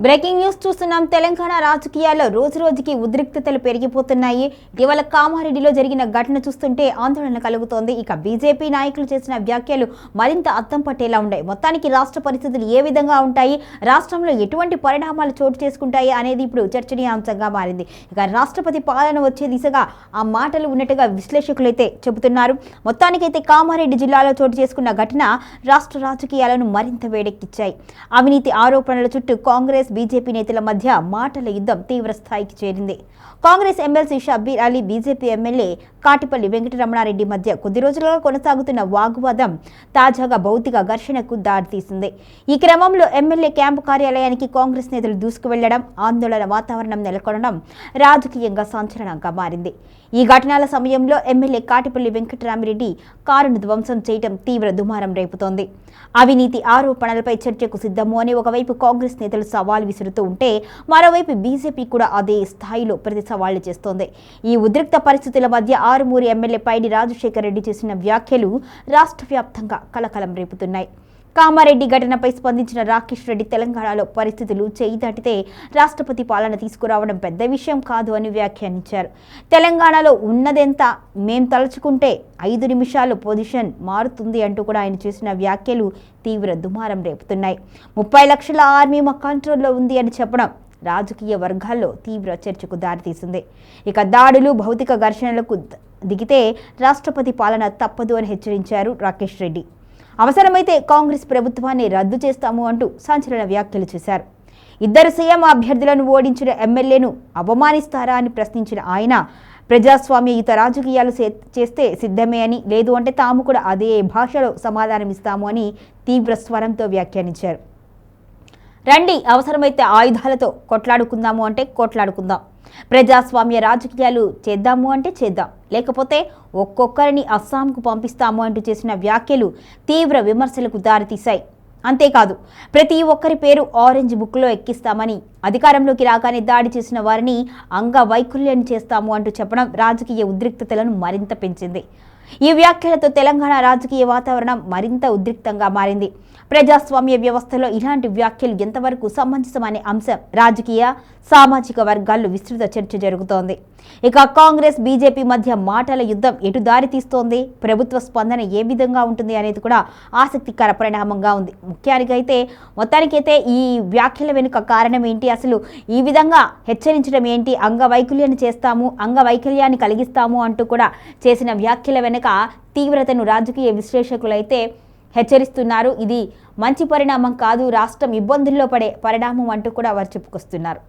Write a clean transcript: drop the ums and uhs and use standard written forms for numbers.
Breaking news చూస్తున్నాం. తెలంగాణ రాజకీయాల్లో రోజు రోజుకి ఉద్రిక్తతలు పెరిగిపోతున్నాయి. ఇటీవల కామారెడ్డిలో జరిగిన ఘటన చూస్తుంటే ఆందోళన కలుగుతోంది. ఇక బీజేపీ నాయకులు చేసిన వ్యాఖ్యలు మరింత అద్దం పట్టేలా ఉన్నాయి. మొత్తానికి రాష్ట్ర పరిస్థితులు ఏ విధంగా ఉంటాయి, రాష్ట్రంలో ఎటువంటి పరిణామాలు చోటు చేసుకుంటాయి అనేది ఇప్పుడు చర్చనీయాంశంగా మారింది. ఇక రాష్ట్రపతి పాలన వచ్చే దిశగా ఆ మాటలు ఉన్నట్టుగా విశ్లేషకులైతే చెబుతున్నారు. మొత్తానికైతే కామారెడ్డి జిల్లాలో చోటు చేసుకున్న ఘటన రాష్ట్ర రాజకీయాలను మరింత వేడెక్కించాయి. అవినీతి ఆరోపణల చుట్టూ కాంగ్రెస్ బీజేపీ నేతల మధ్య మాటల యుద్ధం తీవ్ర స్థాయికి చేరింది. Congress MLC Shabbir Ali, BJP MLA Katipalli Venkataramana Reddy మధ్య కొద్ది రోజులుగా కొనసాగుతున్న వాగ్వాదం తాజాగా భౌతిక ఘర్షణకు దారితీసింది. ఈ క్రమంలో ఎమ్మెల్యే క్యాంపు కార్యాలయానికి కాంగ్రెస్ నేతలు దూసుకువెళ్లడం, ఆందోళన వాతావరణం నెలకొనడం రాజకీయంగా సంచలనంగా మారింది. ఈ ఘటనల సమయంలో ఎమ్మెల్యే కాటిపల్లి వెంకటరామిరెడ్డి కారును ధ్వంసం చేయడం తీవ్ర దుమారం రేపుతోంది. అవినీతి ఆరోపణలపై చర్చకు సిద్ధము అని ఒకవైపు కాంగ్రెస్ నేతలు సవాల్ విసురుతూ ఉంటే, మరోవైపు బీజేపీ కూడా అదే స్థాయిలో ప్రతి సవాళ్లు చేస్తోంది. ఈ ఉద్రిక్త పరిస్థితుల మధ్య ఆరుమూరి ఎమ్మెల్యే పైడి రాజశేఖర్ రెడ్డి చేసిన వ్యాఖ్యలు రాష్ట్ర వ్యాప్తంగా కలకలం రేపుతున్నాయి. కామారెడ్డి ఘటనపై స్పందించిన రాకేష్ రెడ్డి, తెలంగాణలో పరిస్థితులు చేయి దాటితే రాష్ట్రపతి పాలన తీసుకురావడం పెద్ద విషయం కాదు అని వ్యాఖ్యానించారు. తెలంగాణలో ఉన్నదెంత, మేం తలుచుకుంటే 5 నిమిషాల్లో పొజిషన్ మారుతుంది అంటూ కూడా ఆయన చేసిన వ్యాఖ్యలు తీవ్ర దుమారం రేపుతున్నాయి. 30 లక్షల ఆర్మీ మా కంట్రోల్లో ఉంది అని చెప్పడం రాజకీయ వర్గాల్లో తీవ్ర చర్చకు దారితీసింది. ఇక దాడులు, భౌతిక ఘర్షణలకు దిగితే రాష్ట్రపతి పాలన తప్పదు అని హెచ్చరించారు రాకేష్ రెడ్డి. అవసరమైతే కాంగ్రెస్ ప్రభుత్వాన్ని రద్దు చేస్తాము అంటూ సంచలన వ్యాఖ్యలు చేశారు. 2 సీఎం అభ్యర్థులను ఓడించిన ఎమ్మెల్యేను అవమానిస్తారా అని ప్రశ్నించిన ఆయన, ప్రజాస్వామ్యయుత రాజకీయాలు చేస్తే సిద్ధమే అని, లేదు అంటే తాము కూడా అదే భాషలో సమాధానమిస్తాము అని తీవ్ర స్వరంతో వ్యాఖ్యానించారు. రండి, అవసరమైతే ఆయుధాలతో కొట్లాడుకుందాము అంటే కొట్లాడుకుందాం, ప్రజాస్వామ్య రాజకీయాలు చేద్దాము అంటే చేద్దాం, లేకపోతే ఒక్కొక్కరిని అస్సాంకు పంపిస్తాము అంటూ చేసిన వ్యాఖ్యలు తీవ్ర విమర్శలకు దారితీశాయి. అంతేకాదు, ప్రతి ఒక్కరి పేరు ఆరెంజ్ బుక్లో ఎక్కిస్తామని, అధికారంలోకి రాగానే దాడి చేసిన వారిని అంగవైకల్యం చేస్తాము అంటూ చెప్పడం రాజకీయ ఉద్రిక్తతలను మరింత పెంచింది. ఈ వ్యాఖ్యలతో తెలంగాణ రాజకీయ వాతావరణం మరింత ఉద్రిక్తంగా మారింది. ప్రజాస్వామ్య వ్యవస్థలో ఇలాంటి వ్యాఖ్యలు ఎంతవరకు సమంజసమనే అంశం రాజకీయ, సామాజిక వర్గాల్లో విస్తృత చర్చ జరుగుతోంది. ఇక కాంగ్రెస్, బీజేపీ మధ్య మాటల యుద్ధం ఎటు దారి తీస్తోంది, ప్రభుత్వ స్పందన ఏ విధంగా ఉంటుంది అనేది కూడా ఆసక్తికర పరిణామంగా ఉంది. మొత్తానికైతే ఈ వ్యాఖ్యల వెనుక కారణం ఏంటి, అసలు ఈ విధంగా హెచ్చరించడం ఏంటి, అంగవైకల్యాన్ని చేస్తాము, అంగవైకల్యాన్ని కలిగిస్తాము అంటూ కూడా చేసిన వ్యాఖ్యల వెనుక తీవ్రతను రాజకీయ విశ్లేషకులైతే హెచ్చరిస్తున్నారు. ఇది మంచి పరిణామం కాదు, రాష్ట్రం ఇబ్బందుల్లో పడే పరిణామం అంటూ కూడా వారు చెప్పుకొస్తున్నారు.